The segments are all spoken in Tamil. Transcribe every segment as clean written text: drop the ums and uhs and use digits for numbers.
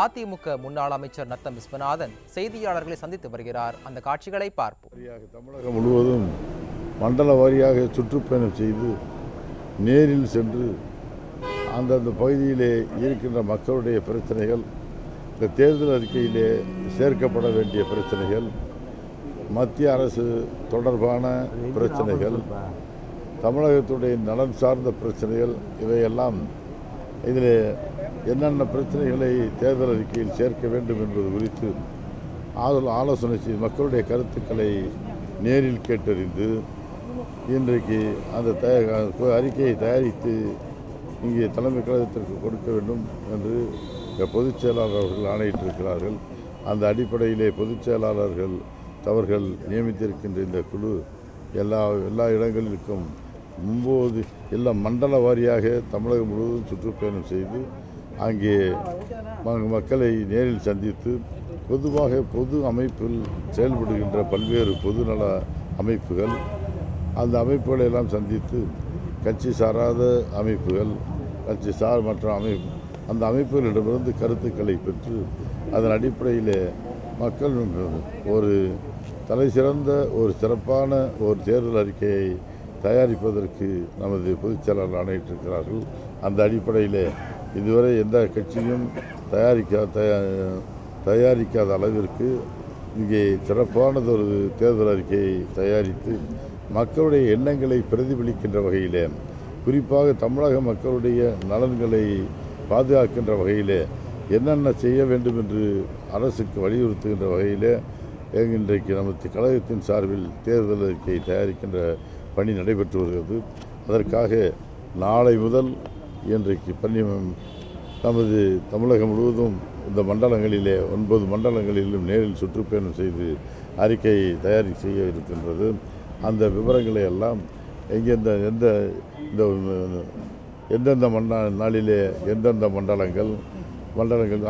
அதிமுக முன்னாள் அமைச்சர் நத்தம் விஸ்வநாதன் செய்தியாளர்களை சந்தித்து வருகிறார். அந்த காட்சிகளை பார்ப்போம். தமிழகம் முழுவதும் மண்டல வாரியாக சுற்றுப்பயணம் செய்து நேரில் சென்று அந்தந்த பகுதியிலே இருக்கின்ற மக்களுடைய பிரச்சனைகள், இந்த தேர்தல் அறிக்கையிலே சேர்க்கப்பட வேண்டிய பிரச்சனைகள், மத்திய அரசு தொடர்பான பிரச்சனைகள், தமிழகத்துடைய நலன் சார்ந்த பிரச்சனைகள், இவையெல்லாம் இதில் என்னென்ன பிரச்சனைகளை தேர்தல் அறிக்கையில் சேர்க்க வேண்டும் என்பது குறித்து ஆலோசனை செய்து மக்களுடைய கருத்துக்களை நேரில் கேட்டறிந்து இன்றைக்கு அந்த அறிக்கையை தயாரித்து இங்கே தலைமை கழகத்திற்கு கொடுக்க வேண்டும் என்று பொதுச் செயலாளர் அவர்கள் ஆணையிட்டிருக்கிறார்கள். அந்த அடிப்படையிலே பொதுச் செயலாளர்கள் அவர்கள் நியமித்திருக்கின்ற இந்த குழு எல்லா இடங்களிலும் 9 எல்லா மண்டல வாரியாக தமிழகம் முழுவதும் சுற்றுப்பயணம் செய்து அங்கே மக்களை நேரில் சந்தித்து பொதுவாக பொது அமைப்பில் செயல்படுகின்ற பல்வேறு பொதுநல அமைப்புகள், அந்த அமைப்புகளை எல்லாம் சந்தித்து கட்சி சாராத அமைப்புகள், கட்சி சார் மற்ற அந்த அமைப்புகளிடமிருந்து கருத்துக்களை பெற்று அதன் அடிப்படையில் மக்கள் ஒரு தலைசிறந்த ஒரு சிறப்பான ஒரு தேர்தல் அறிக்கையை தயாரிப்பதற்கு நமது பொதுச் செயலாளர் ஆணையிட்டிருக்கிறார்கள். அந்த அடிப்படையில் இதுவரை எந்த கட்சியும் தயாரிக்காத அளவிற்கு இங்கே சிறப்பானதொரு தேர்தல் அறிக்கையை தயாரித்து மக்களுடைய எண்ணங்களை பிரதிபலிக்கின்ற வகையிலே, குறிப்பாக தமிழக மக்களுடைய நலன்களை பாதுகாக்கின்ற வகையிலே என்னென்ன செய்ய வேண்டும் என்று அரசுக்கு வலியுறுத்துகின்ற வகையிலே இன்றைக்கு நமது கழகத்தின் சார்பில் தேர்தல் அறிக்கையை தயாரிக்கின்ற பணி நடைபெற்று வருகிறது. அதற்காக நாளை முதல் இன்றைக்கு நமது தமிழகம் முழுவதும் இந்த மண்டலங்களிலே 9 மண்டலங்களிலும் நேரில் சுற்றுப்பயணம் செய்து அறிக்கையை தயாரி செய்ய இருக்கின்றது. அந்த விவரங்களை எல்லாம் எந்தெந்த நாளிலே எந்தெந்த மண்டலங்கள்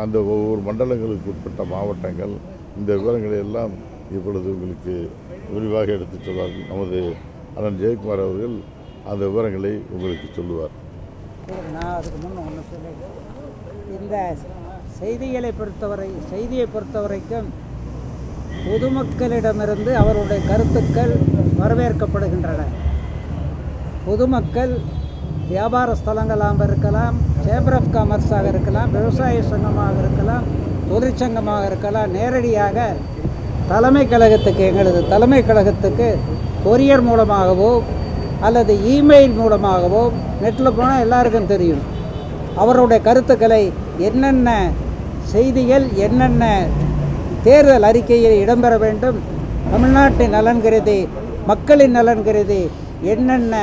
அந்த ஒவ்வொரு மண்டலங்களுக்கு உட்பட்ட மாவட்டங்கள், இந்த விவரங்களை எல்லாம் இப்பொழுது உங்களுக்கு விரிவாக எடுத்துச் சொல்வார்கள். நமது அண்ணன் ஜெயக்குமார் அவர்கள் அந்த விவரங்களை உங்களுக்கு சொல்லுவார். நான் அதுக்கு முன்னே ஒன்று சொல்லிடுறேன். இந்த செய்தியை பொறுத்தவரைக்கும் பொதுமக்களிடமிருந்து அவருடைய கருத்துக்கள் வரவேற்கப்படுகின்றன. பொதுமக்கள் வியாபார ஸ்தலங்களாக இருக்கலாம், சேம்பர் ஆஃப் காமர்ஸாக இருக்கலாம், விவசாய சங்கமாக இருக்கலாம், தொழிற்சங்கமாக இருக்கலாம், நேரடியாக எங்களது தலைமை கழகத்துக்கு கொரியர் மூலமாகவோ அல்லது இமெயில் மூலமாகவோ, நெட்டில் போனால் எல்லாருக்கும் தெரியும், அவருடைய கருத்துக்களை என்னென்ன செய்திகள் என்னென்ன தேர்தல் அறிக்கையில் இடம்பெற வேண்டும், தமிழ்நாட்டின் நலன் கருதி, மக்களின் நலன் கருதி என்னென்ன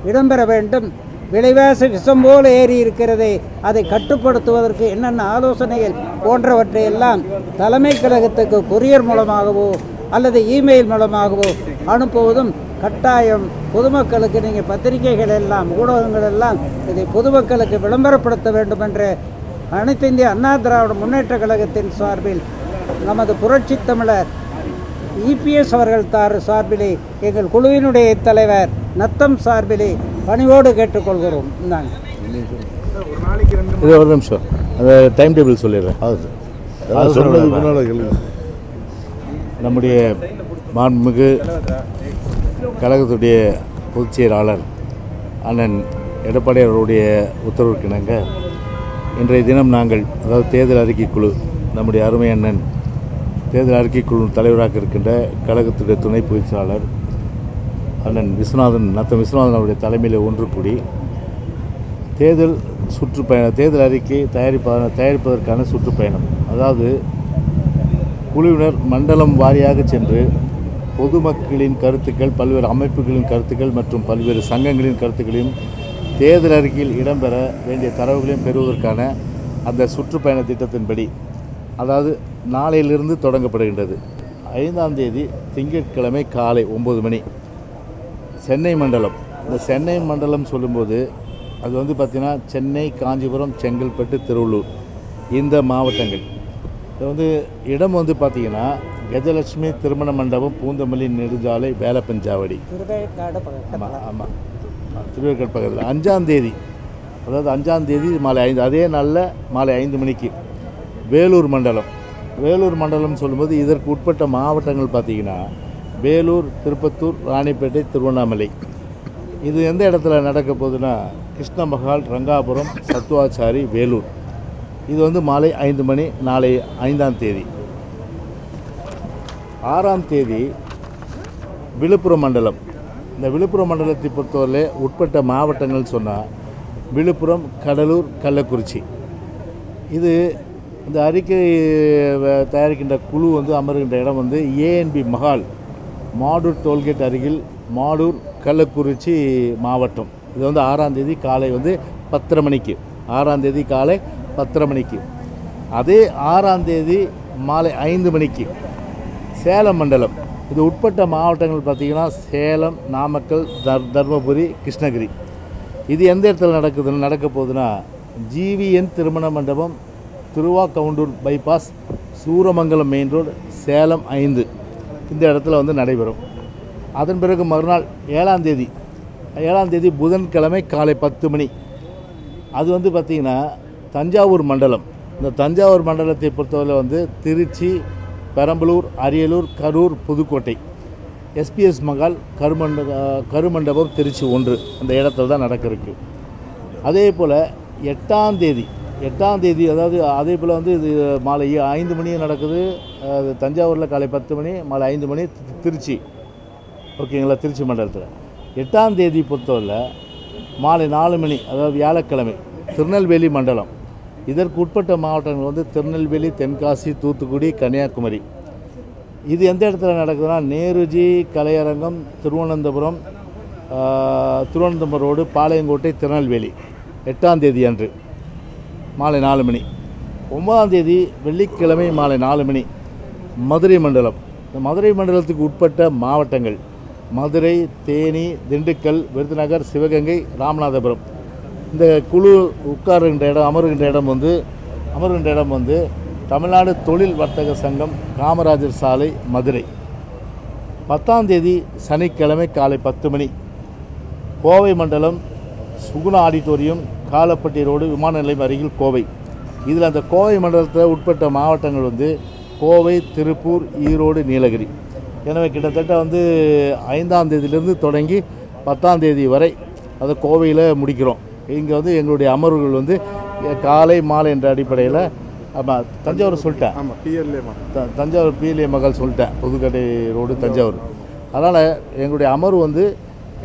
இடம்பெற வேண்டும், விலைவாசி விஷம் போல ஏறி இருக்கிறது, அதை கட்டுப்படுத்துவதற்கு என்னென்ன ஆலோசனைகள் போன்றவற்றையெல்லாம் தலைமை கழகத்துக்கு கொரியர் மூலமாகவோ அல்லது இமெயில் மூலமாகவோ அனுப்புவதும் கட்டாயம். பொதுமக்களுக்கு நீங்கள் பத்திரிகைகள் எல்லாம், ஊடகங்கள் எல்லாம் இதை பொதுமக்களுக்கு விளம்பரப்படுத்த வேண்டும் என்று அனைத்து இந்திய அண்ணா திராவிட முன்னேற்ற கழகத்தின் சார்பில் நமது புரட்சி தமிழர் இபிஎஸ் அவர்கள் சார்பிலே, எங்கள் குழுவினுடைய தலைவர் நத்தம் சார்பிலே பணிவோடு கேட்டுக்கொள்கிறோம். இது ஒரு நிமிஷம், அந்த டைம் டேபிள் சொல்லிடுறேன். நம்முடைய மாண்புமிகு கழகத்துடைய பொதுச் செயலாளர் அண்ணன் எடப்பாடி அவருடைய உத்தரவுக்கிணங்க இன்றைய தினம் நாங்கள், அதாவது தேர்தல் அறிக்கை குழு, நம்முடைய அருமை அண்ணன் தேர்தல் அறிக்கை குழு தலைவராக இருக்கின்ற கழகத்துடைய துணை பொதுச் செயலாளர் அண்ணன் நத்தம் விஸ்வநாதன் அவருடைய தலைமையில் ஒன்று கூடி தேர்தல் அறிக்கை தயாரிப்பதற்கான சுற்றுப்பயணம், அதாவது குழுவினர் மண்டலம் வாரியாக சென்று பொதுமக்களின் கருத்துக்கள், பல்வேறு அமைப்புகளின் கருத்துக்கள் மற்றும் பல்வேறு சங்கங்களின் கருத்துக்களையும் தேர்தல் அறிக்கையில் இடம்பெற வேண்டிய தரவுகளையும் பெறுவதற்கான அந்த சுற்றுப்பயண திட்டத்தின்படி, அதாவது நாளையிலிருந்து தொடங்கப்படுகின்றது. 5ஆம் தேதி திங்கட்கிழமை காலை 9 மணி சென்னை மண்டலம். இந்த சென்னை மண்டலம் சொல்லும்போது அது பார்த்திங்கன்னா சென்னை, காஞ்சிபுரம், செங்கல்பட்டு, திருவள்ளூர், இந்த மாவட்டங்கள். இது இடம் பார்த்திங்கன்னா கஜலட்சுமி திருமண மண்டபம், பூந்தமல்லி நெடுஞ்சாலை, வேலப்பஞ்சாவடி. ஆமாம், திருவேற்காடு பக்கத்தில். 5ஆம் தேதி, அதாவது 5ஆம் தேதி மாலை 5, அதே நாளில் மாலை 5 மணிக்கு வேலூர் மண்டலம். வேலூர் மண்டலம் சொல்லும்போது இதற்கு உட்பட்ட மாவட்டங்கள் பார்த்திங்கன்னா வேலூர், திருப்பத்தூர், ராணிப்பேட்டை, திருவண்ணாமலை. இது எந்த இடத்துல நடக்க போகுதுன்னா கிருஷ்ணமஹால், ரங்காபுரம், சத்துவாச்சாரி, வேலூர். இது வந்து மாலை 5 மணி, நாளை 5ஆம் தேதி. 6ஆம் தேதி விழுப்புரம் மண்டலம். இந்த விழுப்புரம் மண்டலத்தை பொறுத்தவரை உட்பட்ட மாவட்டங்கள் சொன்னால் விழுப்புரம், கடலூர், கள்ளக்குறிச்சி. இது இந்த அறிக்கை தயாரிக்கின்ற குழு வந்து அமர்கின்ற இடம் வந்து ஏஎன்பி மஹால், மாடூர் டோல்கேட் அருகில், மாடூர், கள்ளக்குறிச்சி மாவட்டம். இது வந்து 6ஆம் தேதி காலை வந்து 10:30 மணிக்கு. 6ஆம் தேதி காலை 10:30 மணிக்கு. அதே 6ஆம் தேதி மாலை 5 மணிக்கு சேலம் மண்டலம். இது உட்பட்ட மாவட்டங்கள் பார்த்திங்கன்னா சேலம், நாமக்கல், தர்மபுரி, கிருஷ்ணகிரி. இது எந்த இடத்துல நடக்க போகுதுன்னா ஜிவிஎன் திருமண மண்டபம், Thiruvakkavundur bypass, Suramangalam main road, Salem 5 இந்த இடத்துல வந்து நடைபெறும். அதன் பிறகு மறுநாள் 7ஆம் தேதி புதன்கிழமை காலை 10 மணி. அது வந்து பார்த்திங்கன்னா தஞ்சாவூர் மண்டலம். இந்த தஞ்சாவூர் மண்டலத்தை பொறுத்தவரை வந்து திருச்சி, பெரம்பலூர், அரியலூர், கரூர், புதுக்கோட்டை, எஸ்பிஎஸ் மகால், கருமண்டபம், திருச்சி 1 அந்த இடத்துல தான் நடக்க இருக்குது. அதே போல் 8ஆம் தேதி அதாவது அதே போல் வந்து இது மாலை 5 மணி நடக்குது. தஞ்சாவூரில் காலை 10 மணி, மாலை 5 மணி திருச்சி. ஓகேங்களா, திருச்சி மண்டலத்தில். 8ஆம் தேதி பொறுத்தவரை மாலை 4 மணி, அதாவது வியாழக்கிழமை திருநெல்வேலி மண்டலம். இதற்கு உட்பட்ட மாவட்டங்கள் வந்து திருநெல்வேலி, தென்காசி, தூத்துக்குடி, கன்னியாகுமரி. இது எந்த இடத்துல நடக்குதுன்னா நேருஜி கலையரங்கம், திருவனந்தபுரம் ரோடு, பாளையங்கோட்டை, திருநெல்வேலி. 8ஆம் தேதி அன்று மாலை 4 மணி. 9ஆம் தேதி வெள்ளிக்கிழமை மாலை 4 மணி மதுரை மண்டலம். இந்த மதுரை மண்டலத்துக்கு உட்பட்ட மாவட்டங்கள் மதுரை, தேனி, திண்டுக்கல், விருதுநகர், சிவகங்கை, ராமநாதபுரம். இந்த குழு அமர்கின்ற இடம் வந்து தமிழ்நாடு தொழில் வர்த்தக சங்கம், காமராஜர் சாலை, மதுரை. 10ஆம் தேதி சனிக்கிழமை காலை 10 மணி கோவை மண்டலம், சுகுணா ஆடிட்டோரியம், காலப்பட்டி ரோடு, விமான நிலையம் அருகில் கோவை. இதில் அந்த கோவை மண்டலத்தில் உட்பட்ட மாவட்டங்கள் வந்து கோவை, திருப்பூர், ஈரோடு, நீலகிரி. எனவே கிட்டத்தட்ட வந்து 5ஆம் தேதியிலிருந்து தொடங்கி 10ஆம் தேதி வரை அதை கோவையில் முடிக்கிறோம். இங்கே வந்து எங்களுடைய அமர்வுகள் வந்து காலை மாலை என்ற அடிப்படையில். ஆமாம், தஞ்சாவூர் சொல்லிட்டேன். ஆமாம், தஞ்சாவூர் பிஎல்ஏ மகால் சொல்லிட்டேன், புதுக்கோட்டை ரோடு, தஞ்சாவூர். அதனால் எங்களுடைய அமர்வு வந்து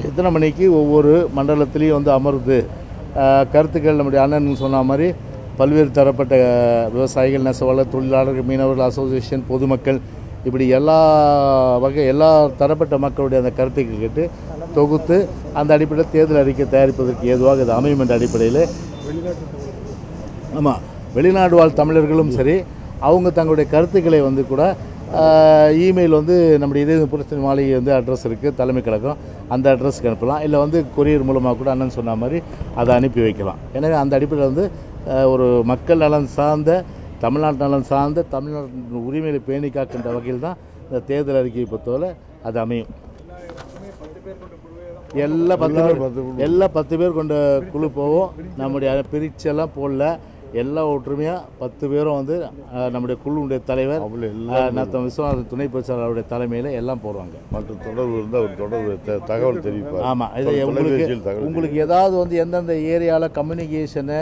எத்தனை மணிக்கு ஒவ்வொரு மண்டலத்துலேயும் வந்து அமர்வுது கருத்துக்கள் நம்முடைய அண்ணன் சொன்ன மாதிரி பல்வேறு தரப்பட்ட விவசாயிகள், நெசவாளர், தொழிலாளர்கள், மீனவர்கள் அசோசியேஷன், பொதுமக்கள், இப்படி எல்லா தரப்பட்ட மக்களுடைய அந்த கருத்துக்கள் கேட்டு தொகுத்து அந்த அடிப்படையில் தேர்தல் அறிக்கை தயாரிப்பதற்கு ஏதுவாக இது அமையும் என்ற அடிப்படையில். ஆமாம், வெளிநாடு வாழ் தமிழர்களும் சரி, அவங்க தங்களுடைய கருத்துக்களை வந்து கூட இமெயில் வந்து நம்முடைய இதே புரட்சி மாளிகை வந்து அட்ரஸ் இருக்குது, தலைமை கழகம், அந்த அட்ரஸ்க்கு அனுப்பலாம். இல்லை வந்து கொரியர் மூலமாக கூட அண்ணன் சொன்ன மாதிரி அதை அனுப்பி வைக்கலாம். எனவே அந்த அடிப்படையில் வந்து ஒரு மக்கள் நலன் சார்ந்த, தமிழ்நாட்டு நலன் சார்ந்த, தமிழ்நாட்டின் உரிமையை பேணி காக்கின்ற வகையில் தான் இந்த தேர்தல் அறிக்கையை பொறுத்தவரை அது அமையும். எல்லா 10 பேர் கொண்ட குழு போவோம். நம்முடைய பிரிச்செல்லாம் போடல, எல்லா ஒற்றுமையாக 10 பேரும் வந்து நம்முடைய குழுவுடைய தலைவர் நத்தம் விஸ்வநாதன் துணை பொதுச்செயலாளருடைய தலைமையில் எல்லாம் போடுவாங்க. மற்ற தொடர்பு இருந்தால் ஒரு தொடர்பு தகவல் தெரிவிப்பார். ஆமாம், இது உங்களுக்கு ஏதாவது வந்து எந்தெந்த ஏரியாவில் கம்யூனிகேஷனு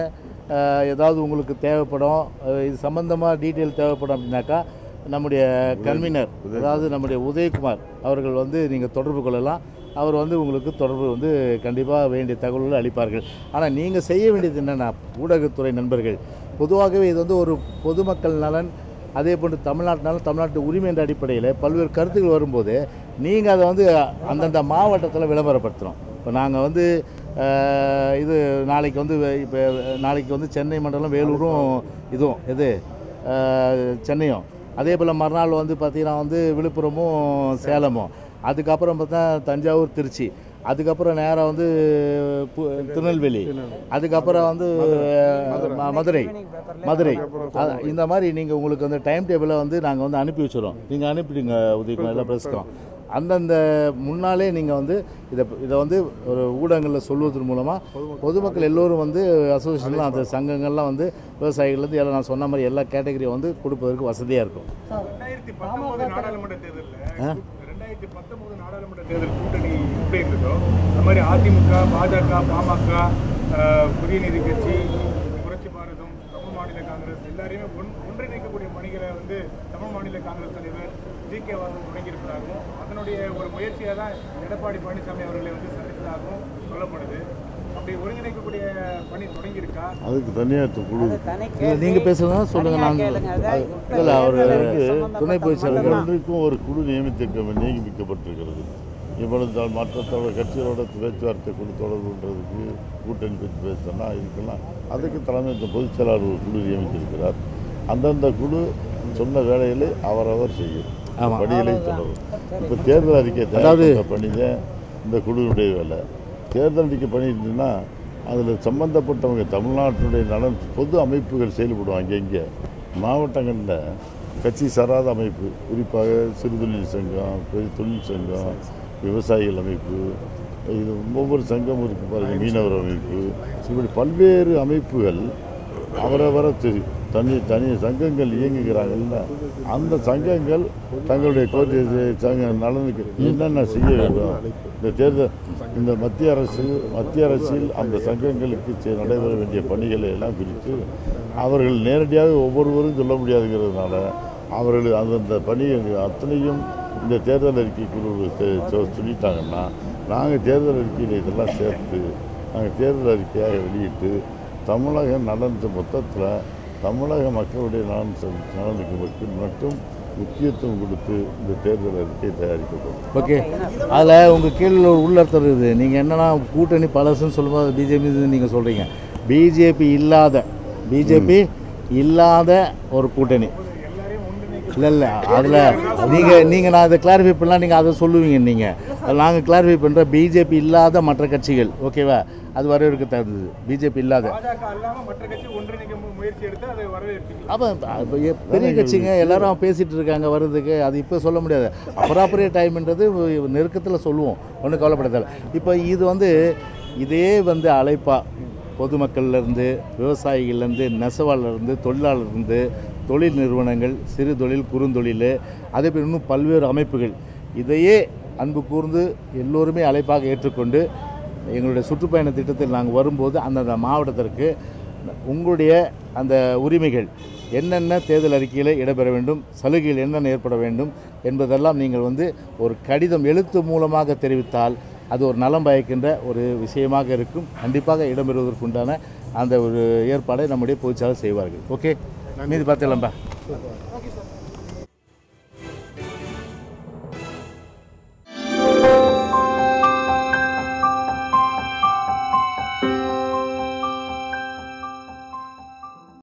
ஏதாவது உங்களுக்கு தேவைப்படும், இது சம்மந்தமாக டீட்டெயில் தேவைப்படும் அப்படின்னாக்கா நம்முடைய கன்வீனர், அதாவது நம்முடைய உதயகுமார் அவர்கள் வந்து நீங்கள் தொடர்பு கொள்ளலாம். அவர் வந்து உங்களுக்கு தொடர்பு வந்து கண்டிப்பாக வேண்டிய தகவல்களை அளிப்பார்கள். ஆனால் நீங்கள் செய்ய வேண்டியது என்னென்னா, ஊடகத்துறை நண்பர்கள் பொதுவாகவே இது வந்து ஒரு பொதுமக்கள் நலன், அதே போன்று தமிழ்நாட்டு நலன், தமிழ்நாட்டு உரிமை என்ற அடிப்படையில் பல்வேறு கருத்துக்கள் வரும்போது நீங்கள் அதை வந்து அந்தந்த மாவட்டத்தில் விளம்பரப்படுத்துகிறோம். இப்போ நாங்கள் வந்து இது நாளைக்கு வந்து சென்னை மண்டலம், வேலூரும் இதுவும் சென்னையும், அதே போல் மறுநாள் வந்து பார்த்திங்கன்னா வந்து விழுப்புரமும் சேலமும், அதுக்கப்புறம் பார்த்தா தஞ்சாவூர், திருச்சி, அதுக்கப்புறம் நேராக வந்து திருநெல்வேலி, அதுக்கப்புறம் வந்து மதுரை. இந்த மாதிரி நீங்கள் உங்களுக்கு வந்து டைம் டேபிளை வந்து நாங்கள் வந்து அனுப்பி வச்சுருவோம். நீங்கள் அனுப்பிடுங்க உதயகுமார் எல்லா பிரஸ்க்கும். அந்தந்த முன்னாலே நீங்கள் வந்து இதை வந்து ஒரு ஊடகங்களில் சொல்வதன் மூலமாக பொதுமக்கள் எல்லோரும் வந்து அசோசியேஷன்லாம் அந்த சங்கங்கள்லாம் வந்து விவசாயிகள்லேருந்து எல்லாம் நான் சொன்ன மாதிரி எல்லா கேட்டகரியும் வந்து கொடுப்பதற்கு வசதியாக இருக்கும். 2019 நாடாளுமன்ற தேர்தலில் 2019 நாடாளுமன்ற தேர்தல் கூட்டணி எப்படி இருந்ததோ அந்த மாதிரி அதிமுக, பாஜக, பாமக, புதிய நீதி கட்சி, புரட்சி பாரதம், தமிழ் மாநில காங்கிரஸ் எல்லாரையுமே ஒன்றிணைக்கக்கூடிய பணிகளை வந்து தமிழ் மாநில காங்கிரஸ் தலைவர் ஜி.கே. வாசன் தொடங்கியிருப்பதாகவும் அதனுடைய ஒரு முயற்சியாக தான் எடப்பாடி பழனிசாமி அவர்களை வந்து சந்தித்ததாகவும் சொல்லப்படுது. அப்படி ஒருங்கிணைக்கக்கூடிய பணி தொடங்கியிருக்கா? அதுக்கு தனியாக குழு நீங்கள் பேசுகிறதா சொல்லுங்கள். நாங்கள் இல்லை அவர் துணை பொதுச் செயலாளர் ஒன்றுக்கும் ஒரு குழு நியமிக்கப்பட்டிருக்கிறது. இவ்வளவு மற்ற கட்சிகளோட பேச்சுவார்த்தை குழு தொடர்புன்றதுக்கு கூட்டணி பற்றி பேசணும்னா இதுக்கெல்லாம் அதுக்கு தலைமை பொதுச் செயலாளர் ஒரு குழு நியமித்திருக்கிறார். அந்தந்த குழு சொன்ன வேலைகளை அவரவர் செய்யும் பணிகளை தொடரும். இப்போ தேர்தல் அறிக்கை தயார் பண்ணி தான் இந்த குழுவினுடைய வேலை. தேர்தல் அறிக்கை பண்ணிட்டுன்னா அதில் சம்பந்தப்பட்டவங்க தமிழ்நாட்டினுடைய நலன் பொது அமைப்புகள் செயல்படுவாங்க. இங்கே மாவட்டங்களில் கட்சி சாராத அமைப்பு, குறிப்பாக சிறுதொழில் சங்கம், பெரிய தொழில் சங்கம், விவசாயிகள் அமைப்பு, இது ஒவ்வொரு சங்கமும் இருக்குது பாருங்கள், மீனவர் அமைப்பு, இப்படி பல்வேறு அமைப்புகள் அவரவர தனி சங்கங்கள் இயங்குகிறாங்கல்ல, அந்த சங்கங்கள் தங்களுடைய கோரிக்கை நலனுக்கு என்னென்ன செய்ய வேண்டும், இந்த தேர்தல் இந்த மத்திய அரசில் அந்த சங்கங்களுக்கு நடைபெற வேண்டிய பணிகளை எல்லாம் குறித்து அவர்கள் நேரடியாக ஒவ்வொருவரும் சொல்ல முடியாதுங்கிறதுனால அவர்கள் அந்தந்த பணிகள் அத்தனையும் இந்த தேர்தல் அறிக்கைக்குழு சொல்லிட்டாங்கன்னா நாங்கள் தேர்தல் அறிக்கையில் இதெல்லாம் சேர்த்து நாங்கள் தேர்தல் அறிக்கையாக வெளியிட்டு தமிழக நலன் மொத்தத்தில் தமிழக மக்களுடைய நலனுக்கு மட்டும் முக்கியத்துவம் கொடுத்து இந்த தேர்தல் அறிக்கை தயாரிக்கப்படும். ஓகே, அதில் உங்கள் கீழே ஒரு உள்ளர்த்தம் இருக்குது. நீங்கள் என்னென்னா கூட்டணி பலசுன்னு சொல்லும்போது பிஜேபி நீங்கள் சொல்கிறீங்க. பிஜேபி இல்லாத ஒரு கூட்டணி இல்லை அதில் நீங்கள் நான் அதை கிளாரிஃபை பண்ணலாம். நீங்கள் அதை சொல்லுவீங்க. நீங்கள் நாங்கள் கிளாரிஃபை பண்ணுற பிஜேபி இல்லாத மற்ற கட்சிகள், ஓகேவா, அது வரவேற்க தகுந்தது. பிஜேபி இல்லாத அப்போ பெரிய கட்சிங்க எல்லாரும் பேசிகிட்டு இருக்காங்க வர்றதுக்கு, அது இப்போ சொல்ல முடியாது. அப்ராப்ரியேட் டைம்ன்றது நெருக்கத்தில் சொல்லுவோம், ஒன்றும் கவலைப்படாது. இப்போ இது வந்து இதே வந்து அழைப்பா பொதுமக்கள்லேருந்து, விவசாயிகள்லேருந்து, நெசவாளர்லேருந்து, தொழிலாளர்லேருந்து, தொழில் நிறுவனங்கள், சிறு தொழில், குறுந்தொழில், அதே போல் இன்னும் பல்வேறு அமைப்புகள் இதையே அன்பு கூர்ந்து எல்லோருமே அழைப்பாக ஏற்றுக்கொண்டு எங்களுடைய சுற்றுப்பயண திட்டத்தில் நாங்கள் வரும்போது அந்தந்த மாவட்டத்திற்கு உங்களுடைய அந்த உரிமைகள் என்னென்ன தேர்தல் அறிக்கையில் இடம்பெற வேண்டும், சலுகைகள் என்னென்ன ஏற்பட வேண்டும் என்பதெல்லாம் நீங்கள் வந்து ஒரு கடிதம் எழுத்து மூலமாக தெரிவித்தால் அது ஒரு நலம் பயக்கின்ற ஒரு விஷயமாக இருக்கும். கண்டிப்பாக இடம்பெறுவதற்குண்டான அந்த ஒரு ஏற்பாடை நம்முடைய பொதுச்செயலாளர் செய்வார்கள். ஓகே, மீதி பார்த்துக்கலாம்ப்பா.